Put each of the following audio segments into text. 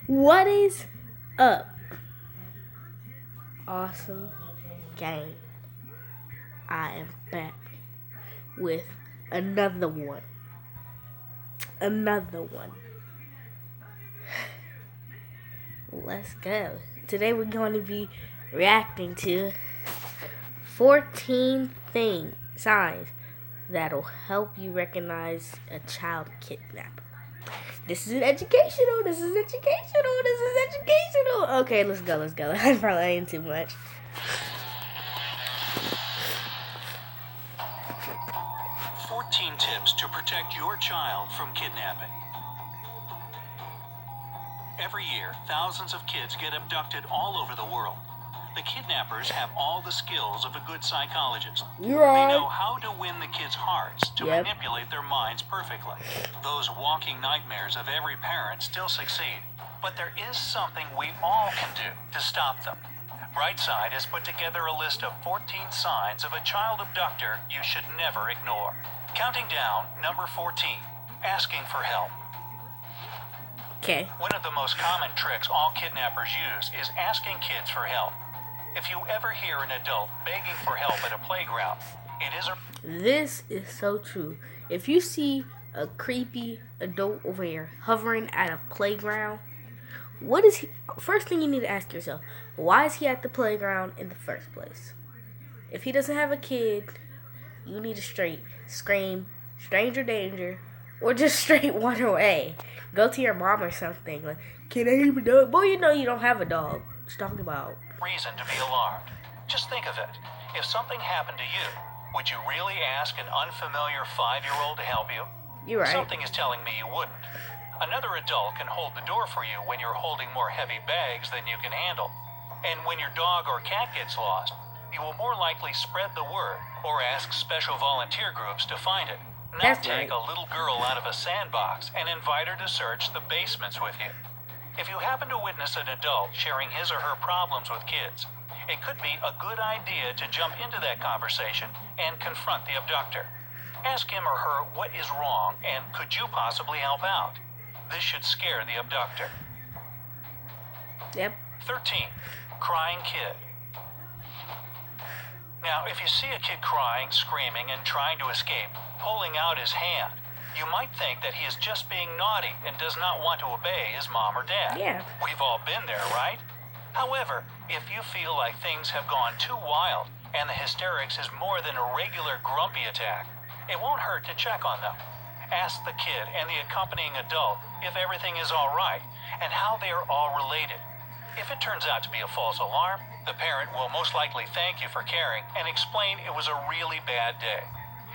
What is up? Awesome gang. I am back with another one. Another one. Let's go. Today we're going to be reacting to 14 signs that'll help you recognize a child kidnapper. This is educational. Okay, let's go. I'm probably ain't too much. Tips to protect your child from kidnapping. Every year, thousands of kids get abducted all over the world. The kidnappers have all the skills of a good psychologist. You're right. They know how to win the kids' hearts to manipulate their minds perfectly. Those walking nightmares of every parent still succeed, but there is something we all can do to stop them. Brightside has put together a list of 14 signs of a child abductor you should never ignore. Counting down, number 14, asking for help. Okay. One of the most common tricks all kidnappers use is asking kids for help. If you ever hear an adult begging for help at a playground, it is a... This is so true. If you see a creepy adult over here hovering at a playground, what is he? First thing you need to ask yourself, why is he at the playground in the first place? If he doesn't have a kid, you need to straight scream, stranger danger, or just straight run away. Go to your mom or something. Like, can I have a dog? Boy, you know you don't have a dog. Just talking about reason to be alarmed. Just think of it. If something happened to you, would you really ask an unfamiliar 5-year-old to help you? You're right. Something is telling me you wouldn't. Another adult can hold the door for you when you're holding more heavy bags than you can handle. And when your dog or cat gets lost, you will more likely spread the word or ask special volunteer groups to find it. Not take a little girl out of a sandbox and invite her to search the basements with you. If you happen to witness an adult sharing his or her problems with kids, it could be a good idea to jump into that conversation and confront the abductor. Ask him or her what is wrong and could you possibly help out? This should scare the abductor. Yep. 13. Crying kid. Now, if you see a kid crying, screaming, and trying to escape, pulling out his hand, you might think that he is just being naughty and does not want to obey his mom or dad. Yeah. We've all been there, right? However, if you feel like things have gone too wild and the hysterics is more than a regular grumpy attack, it won't hurt to check on them. Ask the kid and the accompanying adult if everything is all right and how they are all related. If it turns out to be a false alarm, the parent will most likely thank you for caring and explain it was a really bad day.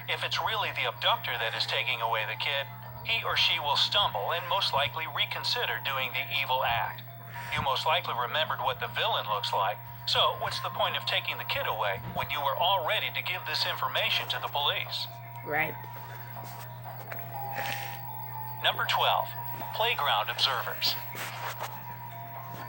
If it's really the abductor that is taking away the kid, he or she will stumble and most likely reconsider doing the evil act. You most likely remembered what the villain looks like, so what's the point of taking the kid away when you were all ready to give this information to the police? Right. Number 12, playground observers.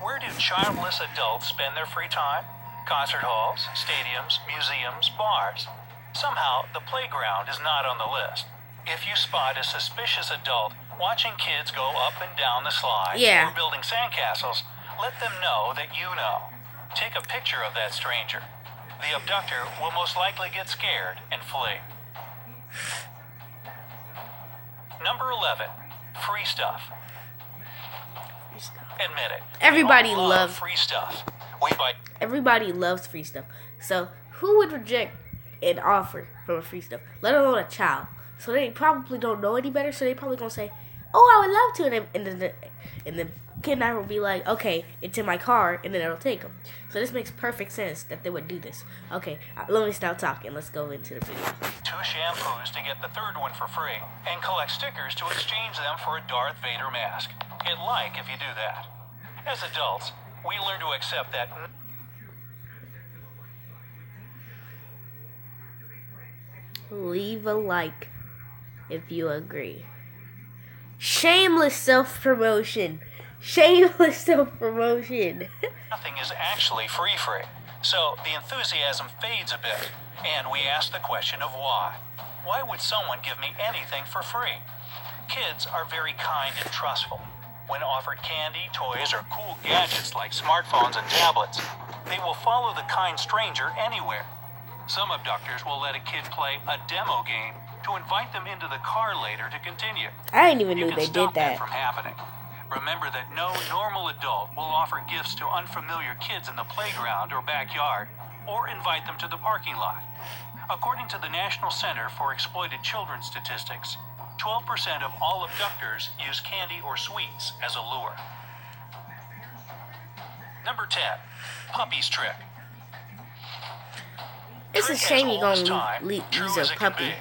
Where do childless adults spend their free time? Concert halls, stadiums, museums, bars. Somehow, the playground is not on the list. If you spot a suspicious adult watching kids go up and down the slides or building sandcastles, let them know that you know. Take a picture of that stranger. The abductor will most likely get scared and flee. Number 11, free stuff. Admit it. Everybody loves free stuff. Everybody loves free stuff. So who would reject an offer from a free stuff, let alone a child? So they probably don't know any better. So they probably gonna say, "Oh, I would love to," and the kidnapper will be like, "Okay, it's in my car," and then it'll take them. So this makes perfect sense that they would do this. Okay, let me stop talking. Let's go into the video. 2 shampoos to get the third one for free, and collect stickers to exchange them for a Darth Vader mask. Hit like if you do that. As adults, we learn to accept that. Leave a like if you agree. Shameless self-promotion. Shameless self-promotion. Nothing is actually free. So the enthusiasm fades a bit, and we ask the question of why. Why would someone give me anything for free? Kids are very kind and trustful. When offered candy, toys, or cool gadgets like smartphones and tablets, they will follow the kind stranger anywhere. Some abductors will let a kid play a demo game to invite them into the car later to continue. I didn't even You know can they stop did that. from happening. Remember that no normal adult will offer gifts to unfamiliar kids in the playground or backyard, or invite them to the parking lot. According to the National Center for Exploited Children statistics, 12% of all abductors use candy or sweets as a lure. Number 10, puppy's trick. It's a Trick shame as you're old as gonna time, true use as a it can puppy. be.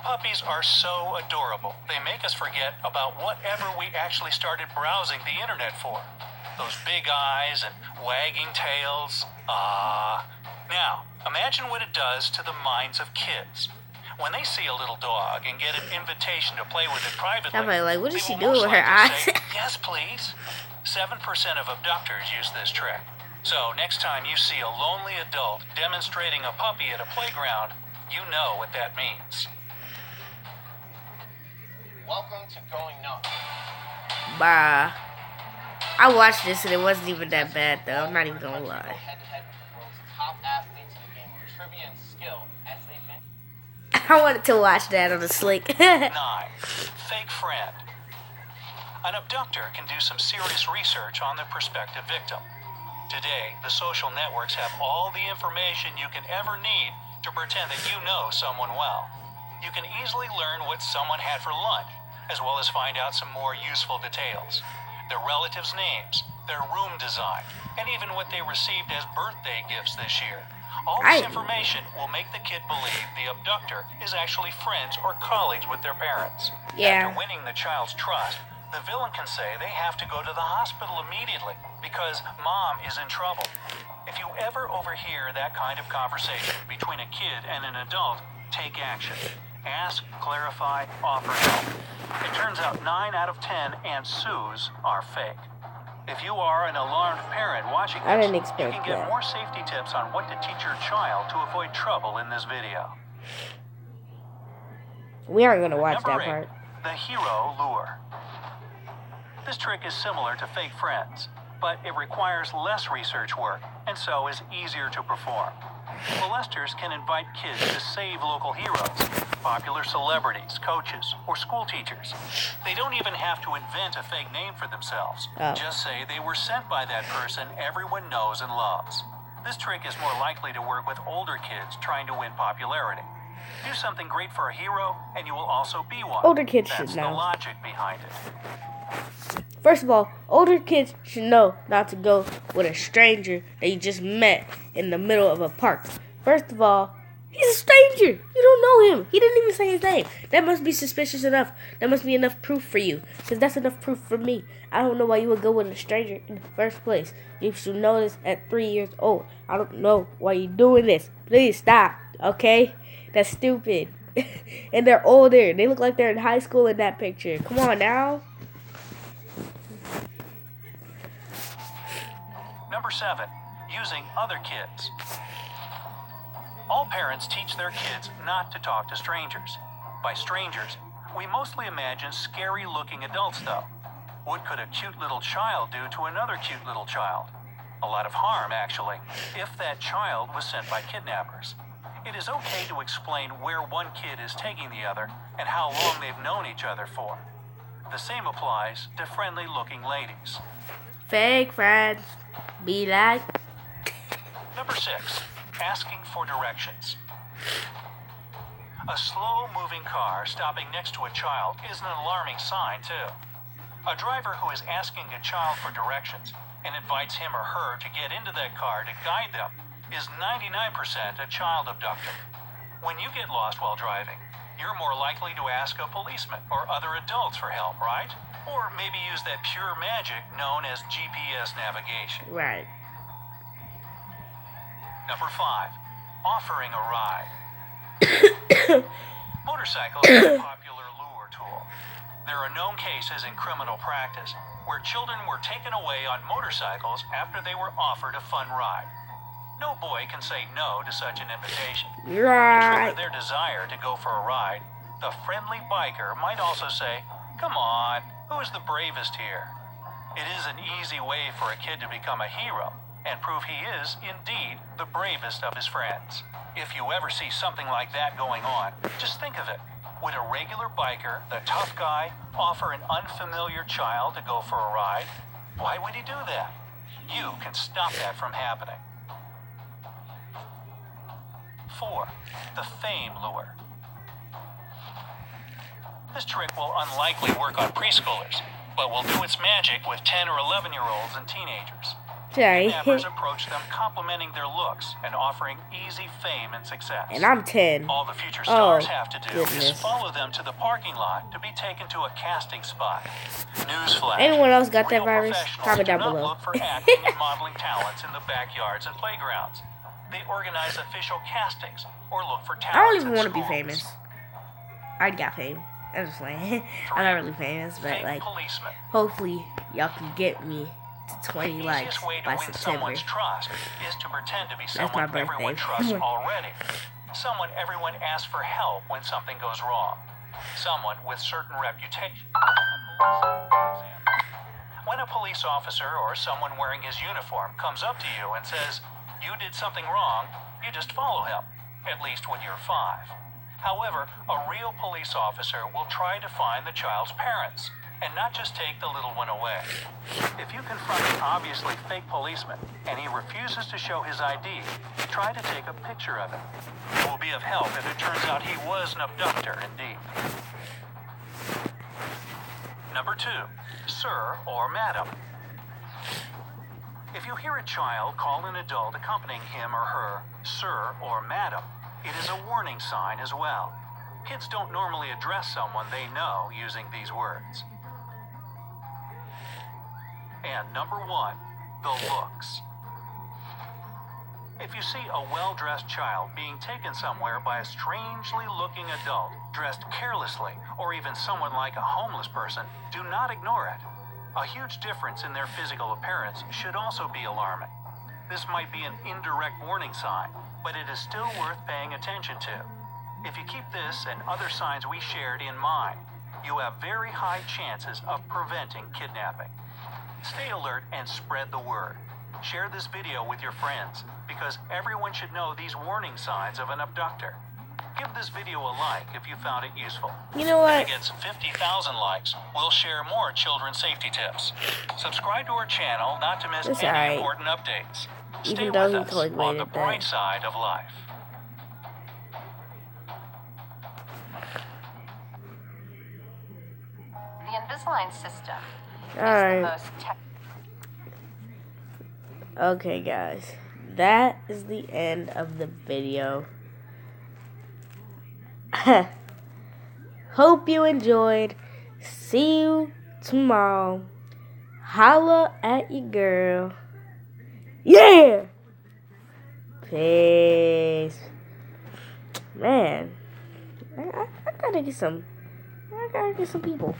Puppies are so adorable. They make us forget about whatever we actually started browsing the internet for. Those big eyes and wagging tails. Now, imagine what it does to the minds of kids. When they see a little dog and get an invitation to play with it privately, I'm like, what is they she will doing most with her likely eyes? say, yes, please. 7% of abductors use this trick. So next time you see a lonely adult demonstrating a puppy at a playground, you know what that means. Welcome to Going Nuts. Bah. I watched this and it wasn't even that bad though. I'm not even gonna lie. Head-to-head with the world's top athletes in the game of trivia and skill as they've been. I wanted to watch that on the slick. 9. Fake friend. An abductor can do some serious research on the prospective victim. Today, the social networks have all the information you can ever need to pretend that you know someone well. You can easily learn what someone had for lunch, as well as find out some more useful details. Their relatives' names, their room design, and even what they received as birthday gifts this year. All this information will make the kid believe the abductor is actually friends or colleagues with their parents. Yeah. After winning the child's trust, the villain can say they have to go to the hospital immediately because mom is in trouble. If you ever overhear that kind of conversation between a kid and an adult, take action. Ask, clarify, offer help. It turns out 9 out of 10 Aunt Sue's are fake. If you are an alarmed parent watching this, I didn't you expect can get that. more safety tips on what to teach your child to avoid trouble in this video. We aren't gonna watch Number that 8, part. the hero lure. This trick is similar to fake friends, but it requires less research work and so is easier to perform. Molesters can invite kids to save local heroes, popular celebrities, coaches, or school teachers. They don't even have to invent a fake name for themselves. Oh. Just say they were sent by that person everyone knows and loves. This trick is more likely to work with older kids trying to win popularity. Do something great for a hero, and you will also be one. Older kids That's should the know. logic behind it. First of all, older kids should know not to go with a stranger that you just met in the middle of a park. First of all, he's a stranger. You don't know him. He didn't even say his name. That must be suspicious enough. That must be enough proof for you. Because that's enough proof for me. I don't know why you would go with a stranger in the first place. You should know this at 3 years old. I don't know why you're doing this. Please stop, okay? That's stupid. And they're older. They look like they're in high school in that picture. Come on now. Number 7, using other kids. All parents teach their kids not to talk to strangers. By strangers, we mostly imagine scary-looking adults, though. What could a cute little child do to another cute little child? A lot of harm, actually, if that child was sent by kidnappers. It is okay to explain where one kid is taking the other and how long they've known each other for. The same applies to friendly-looking ladies. Fake friends. Be like. Number 6, asking for directions. A slow-moving car stopping next to a child is an alarming sign, too. A driver who is asking a child for directions and invites him or her to get into that car to guide them is 99% a child abductor. When you get lost while driving, you're more likely to ask a policeman or other adults for help, right? Or maybe use that pure magic known as GPS navigation. Right. Number 5, offering a ride. Motorcycles are a popular lure tool. There are known cases in criminal practice where children were taken away on motorcycles after they were offered a fun ride. No boy can say no to such an invitation. Right. Trigger their desire to go for a ride. The friendly biker might also say, "Come on, who is the bravest here?" It is an easy way for a kid to become a hero and prove he is, indeed, the bravest of his friends. If you ever see something like that going on, just think of it. Would a regular biker, the tough guy, offer an unfamiliar child to go for a ride? Why would he do that? You can stop that from happening. 4. The fame lure. This trick will unlikely work on preschoolers, but will do its magic with 10 or 11-year-olds and teenagers. Sorry. Kidnappers approach them complimenting their looks and offering easy fame and success. And I'm 10. All the future stars have to do goodness. is follow them to the parking lot to be taken to a casting spot. Newsflash. Anyone else got that Real virus? professionals Comment down do not below. look for acting and modeling talents in the backyards and playgrounds. They organize official castings or look for talents. I don't even in want to be schools. famous. I already got fame. I'm just playing. I'm not really famous, but Fake like, policeman. hopefully y'all can get me to 20 The likes easiest way to by win September. someone's trust is to pretend to be That's someone my everyone birthday. trusts already. Someone everyone asks for help when something goes wrong. Someone with certain reputation. When a police officer or someone wearing his uniform comes up to you and says, "You did something wrong," you just follow him, at least when you're 5. However, a real police officer will try to find the child's parents and not just take the little one away. If you confront an obviously fake policeman and he refuses to show his ID, try to take a picture of him. It will be of help if it turns out he was an abductor indeed. Number 2, sir or madam. If you hear a child call an adult accompanying him or her sir or madam, it is a warning sign as well. Kids don't normally address someone they know using these words. And number 1, the looks. If you see a well-dressed child being taken somewhere by a strangely looking adult, dressed carelessly, or even someone like a homeless person, do not ignore it. A huge difference in their physical appearance should also be alarming. This might be an indirect warning sign, but it is still worth paying attention to. If you keep this and other signs we shared in mind, you have very high chances of preventing kidnapping. Stay alert and spread the word. Share this video with your friends, because everyone should know these warning signs of an abductor. Give this video a like if you found it useful. You know what? If it gets 50,000 likes, we'll share more children's safety tips. Subscribe to our channel not to miss It's any alright. important updates. Stay Even with though he us on the calculated bright that. side of life. The Invisalign system is Alright. the most Okay, guys. That is the end of the video. Hope you enjoyed. See you tomorrow. Holla at your girl. Yeah! Peace. Man, I gotta get some. I gotta get some people.